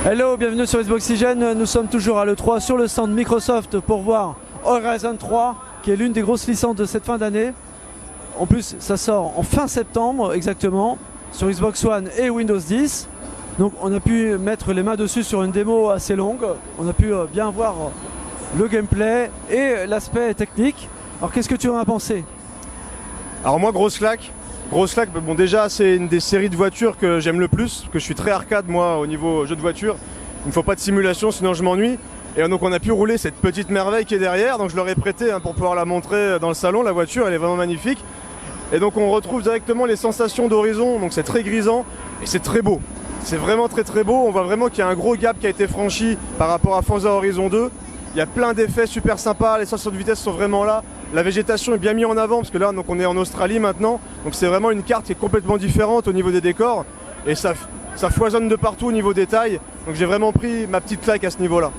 Hello, bienvenue sur Xboxygène. Nous sommes toujours à l'E3 sur le stand Microsoft pour voir Horizon 3, qui est l'une des grosses licences de cette fin d'année. En plus, ça sort en fin septembre exactement sur Xbox One et Windows 10. Donc on a pu mettre les mains dessus sur une démo assez longue. On a pu bien voir le gameplay et l'aspect technique. Alors qu'est-ce que tu en as pensé? Alors moi, grosse claque, bon déjà c'est une des séries de voitures que j'aime le plus, que je suis très arcade moi au niveau jeu de voiture. Il ne faut pas de simulation sinon je m'ennuie. Et donc on a pu rouler cette petite merveille qui est derrière, donc je leur ai prêté pour pouvoir la montrer dans le salon. La voiture elle est vraiment magnifique. Et donc on retrouve directement les sensations d'Horizon, donc c'est très grisant et c'est très beau. C'est vraiment très très beau, on voit vraiment qu'il y a un gros gap qui a été franchi par rapport à Forza Horizon 2. Il y a plein d'effets super sympas, les sensations de vitesse sont vraiment là. La végétation est bien mise en avant parce que là donc on est en Australie maintenant. Donc c'est vraiment une carte qui est complètement différente au niveau des décors. Et ça foisonne de partout au niveau détail. Donc j'ai vraiment pris ma petite claque à ce niveau-là.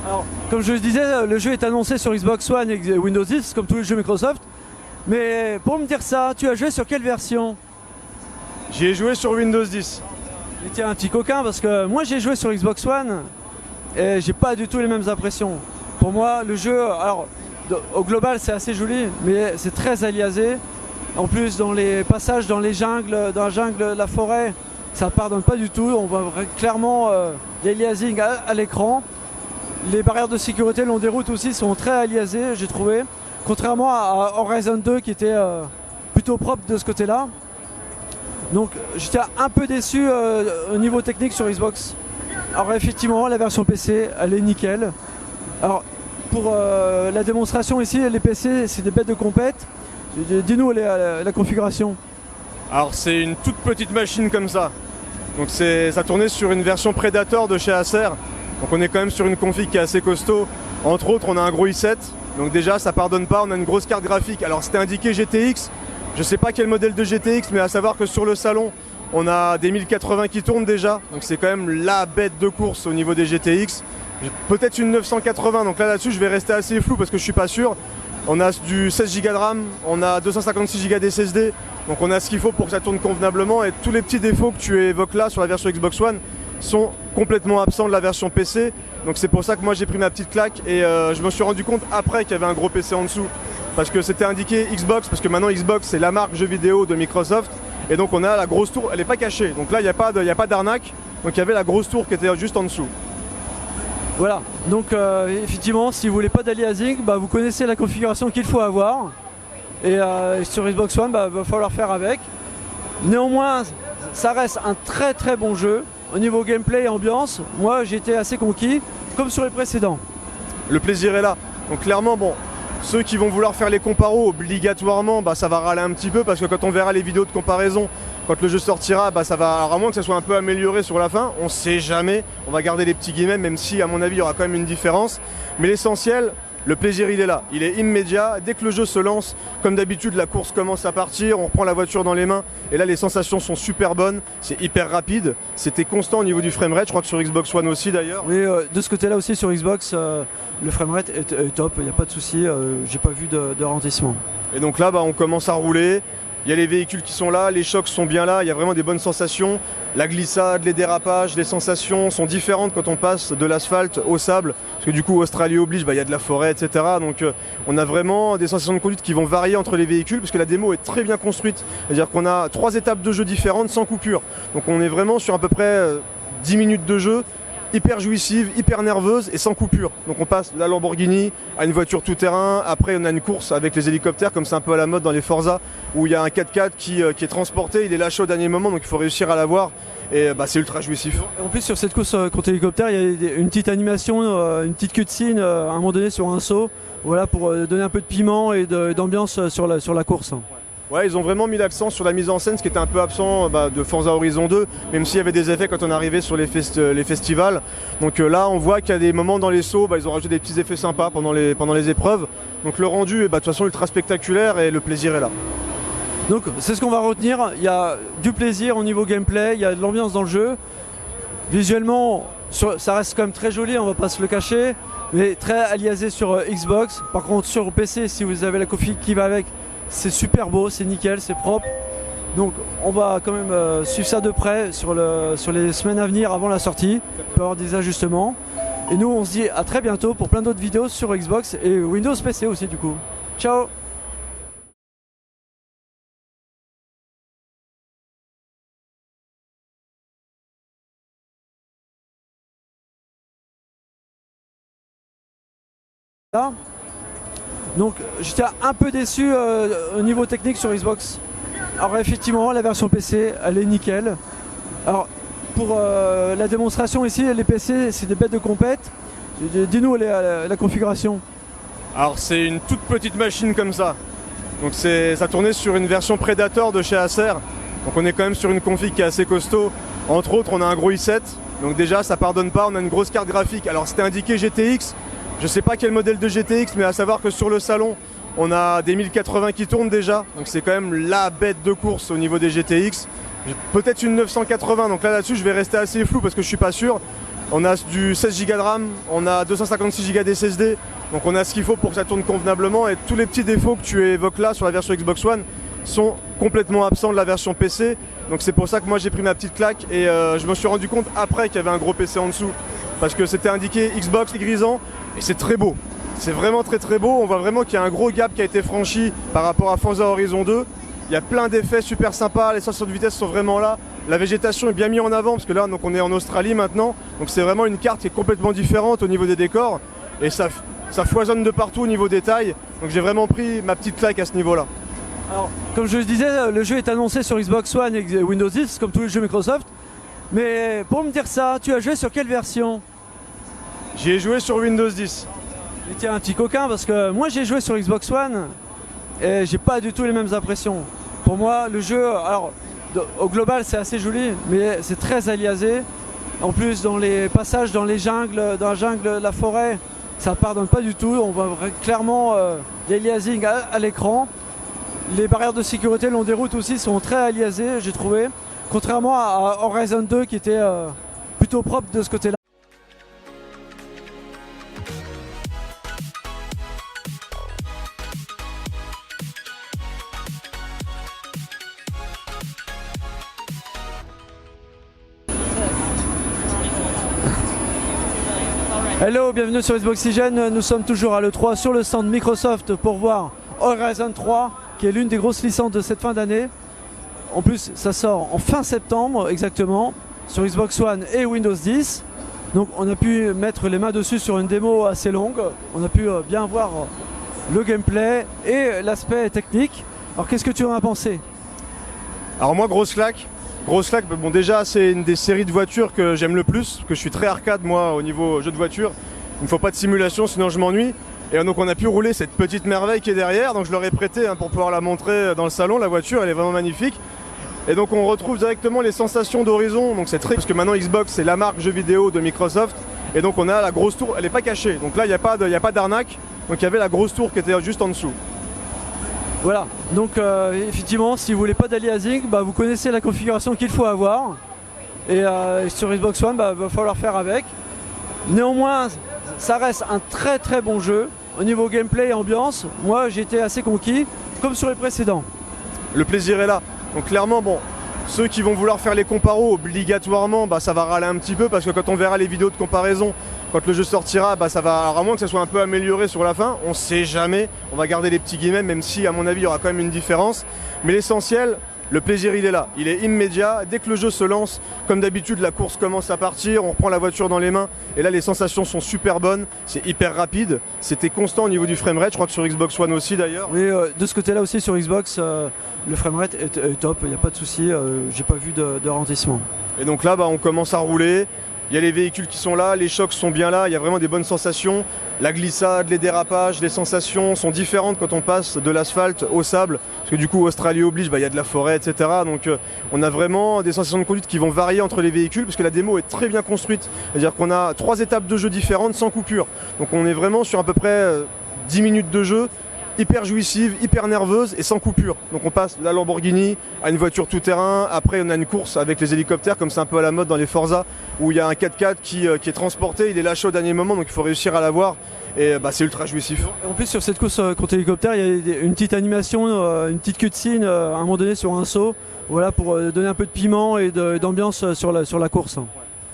Alors, comme je le disais, le jeu est annoncé sur Xbox One et Windows 10, comme tous les jeux Microsoft. Mais pour me dire ça, tu as joué sur quelle version? J'y ai joué sur Windows 10. Et tiens, un petit coquin, parce que moi j'ai joué sur Xbox One et j'ai pas du tout les mêmes impressions. Pour moi, le jeu, alors au global c'est assez joli, mais c'est très aliasé. En plus, dans les passages dans les jungles, dans la jungle, la forêt, ça pardonne pas du tout. On voit clairement l'aliasing à l'écran. Les barrières de sécurité le long des routes aussi sont très aliasées, j'ai trouvé. Contrairement à Horizon 2 qui était plutôt propre de ce côté-là. Donc j'étais un peu déçu au niveau technique sur Xbox. Alors effectivement la version PC elle est nickel. Alors pour la démonstration ici, les PC c'est des bêtes de compète. Dis-nous la configuration. Alors c'est une toute petite machine comme ça. Donc ça tournait sur une version Predator de chez Acer. Donc on est quand même sur une config qui est assez costaud. Entre autres on a un gros i7. Donc déjà ça pardonne pas, on a une grosse carte graphique. Alors c'était indiqué GTX. Je sais pas quel modèle de GTX, mais à savoir que sur le salon, on a des 1080 qui tournent déjà. Donc c'est quand même la bête de course au niveau des GTX. Peut-être une 980, donc là-dessus je vais rester assez flou parce que je suis pas sûr. On a du 16 Go de RAM, on a 256 Go d'SSD. Donc on a ce qu'il faut pour que ça tourne convenablement. Et tous les petits défauts que tu évoques là sur la version Xbox One sont complètement absents de la version PC. Donc c'est pour ça que moi j'ai pris ma petite claque. Et je me suis rendu compte après qu'il y avait un gros PC en dessous. Parce que c'était indiqué Xbox, parce que maintenant Xbox c'est la marque jeux vidéo de Microsoft. Et donc on a la grosse tour, elle n'est pas cachée. Donc là il n'y a pas d'arnaque. Donc il y avait la grosse tour qui était juste en dessous. Voilà, donc effectivement si vous voulez pas d'aliasing, vous connaissez la configuration qu'il faut avoir. Et sur Xbox One, va falloir faire avec. Néanmoins, ça reste un très très bon jeu. Au niveau gameplay et ambiance, moi j'étais assez conquis, comme sur les précédents. Le plaisir est là. Donc clairement, bon, ceux qui vont vouloir faire les comparos obligatoirement, ça va râler un petit peu parce que quand on verra les vidéos de comparaison, quand le jeu sortira, ça va, alors à moins que ça soit un peu amélioré sur la fin, on sait jamais, on va garder les petits guillemets, même si à mon avis il y aura quand même une différence. Mais l'essentiel, le plaisir il est là, il est immédiat. Dès que le jeu se lance, comme d'habitude la course commence à partir, on reprend la voiture dans les mains et là les sensations sont super bonnes, c'est hyper rapide, c'était constant au niveau du framerate, je crois que sur Xbox One aussi d'ailleurs. Oui, de ce côté là aussi sur Xbox, le framerate est top, il n'y a pas de souci, j'ai pas vu de ralentissement. Et donc là on commence à rouler. Il y a les véhicules qui sont là, les chocs sont bien là, il y a vraiment des bonnes sensations. La glissade, les dérapages, les sensations sont différentes quand on passe de l'asphalte au sable. Parce que du coup, Australie oblige, il y a de la forêt, etc. Donc on a vraiment des sensations de conduite qui vont varier entre les véhicules, parce que la démo est très bien construite. C'est-à-dire qu'on a 3 étapes de jeu différentes sans coupure. Donc on est vraiment sur à peu près 10 minutes de jeu, hyper jouissive, hyper nerveuse et sans coupure. Donc on passe de la Lamborghini à une voiture tout-terrain, après on a une course avec les hélicoptères comme c'est un peu à la mode dans les Forza où il y a un 4x4 qui est transporté, il est lâché au dernier moment donc il faut réussir à l'avoir et c'est ultra jouissif. En plus sur cette course contre hélicoptère il y a une petite animation, une petite cutscene à un moment donné sur un saut, voilà, pour donner un peu de piment et d'ambiance sur la course. Ouais, ils ont vraiment mis l'accent sur la mise en scène, ce qui était un peu absent de Forza Horizon 2, même s'il y avait des effets quand on arrivait sur les festivals. Donc là, on voit qu'il y a des moments dans les sauts, ils ont rajouté des petits effets sympas pendant les épreuves. Donc le rendu est de toute façon ultra spectaculaire et le plaisir est là. Donc c'est ce qu'on va retenir, il y a du plaisir au niveau gameplay, il y a de l'ambiance dans le jeu. Visuellement, ça reste quand même très joli, on va pas se le cacher, mais très aliasé sur Xbox. Par contre sur PC, si vous avez la config qui va avec, c'est super beau, c'est nickel, c'est propre. Donc on va quand même suivre ça de près sur les semaines à venir avant la sortie. Il peut y avoir des ajustements. Et nous on se dit à très bientôt pour plein d'autres vidéos sur Xbox et Windows PC aussi du coup. Ciao. Là. Donc j'étais un peu déçu au niveau technique sur Xbox. Alors effectivement la version PC elle est nickel. Alors pour la démonstration ici les PC c'est des bêtes de compète. Dis-nous la configuration. Alors c'est une toute petite machine comme ça. Donc ça tournait sur une version Predator de chez Acer. Donc on est quand même sur une config qui est assez costaud. Entre autres on a un gros i7. Donc déjà ça pardonne pas, on a une grosse carte graphique. Alors c'était indiqué GTX. Je sais pas quel modèle de GTX, mais à savoir que sur le salon, on a des 1080 qui tournent déjà. Donc c'est quand même la bête de course au niveau des GTX. Peut-être une 980, donc là-dessus je vais rester assez flou parce que je suis pas sûr. On a du 16 Go de RAM, on a 256 Go d'SSD. Donc on a ce qu'il faut pour que ça tourne convenablement. Et tous les petits défauts que tu évoques là sur la version Xbox One sont complètement absents de la version PC. Donc c'est pour ça que moi j'ai pris ma petite claque. Et je me suis rendu compte après qu'il y avait un gros PC en dessous. Parce que c'était indiqué Xbox grisant. Et c'est très beau, c'est vraiment très très beau. On voit vraiment qu'il y a un gros gap qui a été franchi par rapport à Forza Horizon 2. Il y a plein d'effets super sympas, les sensations de vitesse sont vraiment là. La végétation est bien mise en avant parce que là donc on est en Australie maintenant. Donc c'est vraiment une carte qui est complètement différente au niveau des décors. Et ça foisonne de partout au niveau des tailles. Donc j'ai vraiment pris ma petite claque à ce niveau-là. Alors comme je le disais, le jeu est annoncé sur Xbox One et Windows 10 comme tous les jeux Microsoft. Mais pour me dire ça, tu as joué sur quelle version ? J'y ai joué sur Windows 10. Et tiens, un petit coquin parce que moi j'ai joué sur Xbox One et j'ai pas du tout les mêmes impressions. Pour moi, le jeu, alors au global c'est assez joli, mais c'est très aliasé. En plus, dans les passages dans les jungles, dans la jungle, la forêt, ça pardonne pas du tout. On voit clairement l'aliasing à l'écran. Les barrières de sécurité le long des routes aussi sont très aliasées, j'ai trouvé. Contrairement à Horizon 2 qui était plutôt propre de ce côté-là. Hello, bienvenue sur Xboxygène. Nous sommes toujours à l'E3 sur le stand Microsoft pour voir Horizon 3 qui est l'une des grosses licences de cette fin d'année. En plus ça sort en fin septembre exactement sur Xbox One et Windows 10. Donc on a pu mettre les mains dessus sur une démo assez longue. On a pu bien voir le gameplay et l'aspect technique. Alors qu'est-ce que tu en as pensé? Alors moi grosse claque, bon déjà c'est une des séries de voitures que j'aime le plus, parce que je suis très arcade moi au niveau jeu de voiture. Il ne faut pas de simulation sinon je m'ennuie. Et donc on a pu rouler cette petite merveille qui est derrière, donc je leur ai prêté pour pouvoir la montrer dans le salon, la voiture elle est vraiment magnifique. Et donc on retrouve directement les sensations d'Horizon, donc c'est très... Parce que maintenant Xbox c'est la marque jeux vidéo de Microsoft, et donc on a la grosse tour, elle n'est pas cachée, donc là il n'y a pas d'arnaque, donc il y avait la grosse tour qui était juste en dessous. Voilà, donc effectivement si vous voulez pas d'aliasing, vous connaissez la configuration qu'il faut avoir. Et sur Xbox One, va falloir faire avec. Néanmoins, ça reste un très très bon jeu. Au niveau gameplay et ambiance, moi j'ai été assez conquis, comme sur les précédents. Le plaisir est là. Donc clairement, bon, ceux qui vont vouloir faire les comparos obligatoirement, ça va râler un petit peu parce que quand on verra les vidéos de comparaison, quand le jeu sortira, ça va, alors à moins que ça soit un peu amélioré sur la fin, on sait jamais, on va garder les petits guillemets, même si à mon avis il y aura quand même une différence. Mais l'essentiel, le plaisir il est là, il est immédiat. Dès que le jeu se lance, comme d'habitude la course commence à partir, on reprend la voiture dans les mains et là les sensations sont super bonnes, c'est hyper rapide, c'était constant au niveau du framerate, je crois que sur Xbox One aussi d'ailleurs. Oui, de ce côté là aussi sur Xbox, le framerate est top, il n'y a pas de souci, j'ai pas vu de ralentissement. Et donc là on commence à rouler. Il y a les véhicules qui sont là, les chocs sont bien là, il y a vraiment des bonnes sensations. La glissade, les dérapages, les sensations sont différentes quand on passe de l'asphalte au sable. Parce que du coup, Australie oblige, il y a de la forêt, etc. Donc on a vraiment des sensations de conduite qui vont varier entre les véhicules parce que la démo est très bien construite. C'est-à-dire qu'on a 3 étapes de jeu différentes sans coupure. Donc on est vraiment sur à peu près 10 minutes de jeu. hyper jouissive, hyper nerveuse et sans coupure. Donc on passe de la Lamborghini à une voiture tout-terrain, après on a une course avec les hélicoptères comme c'est un peu à la mode dans les Forza où il y a un 4x4 qui est transporté, il est lâché au dernier moment donc il faut réussir à l'avoir et c'est ultra jouissif. En plus sur cette course contre hélicoptère, il y a une petite animation, une petite cutscene à un moment donné sur un saut, voilà, pour donner un peu de piment et d'ambiance sur la course.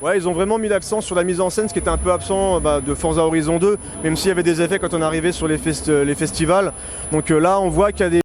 Ouais, ils ont vraiment mis l'accent sur la mise en scène, ce qui était un peu absent de Forza Horizon 2, même s'il y avait des effets quand on arrivait sur les festivals. Donc là, on voit qu'il y a des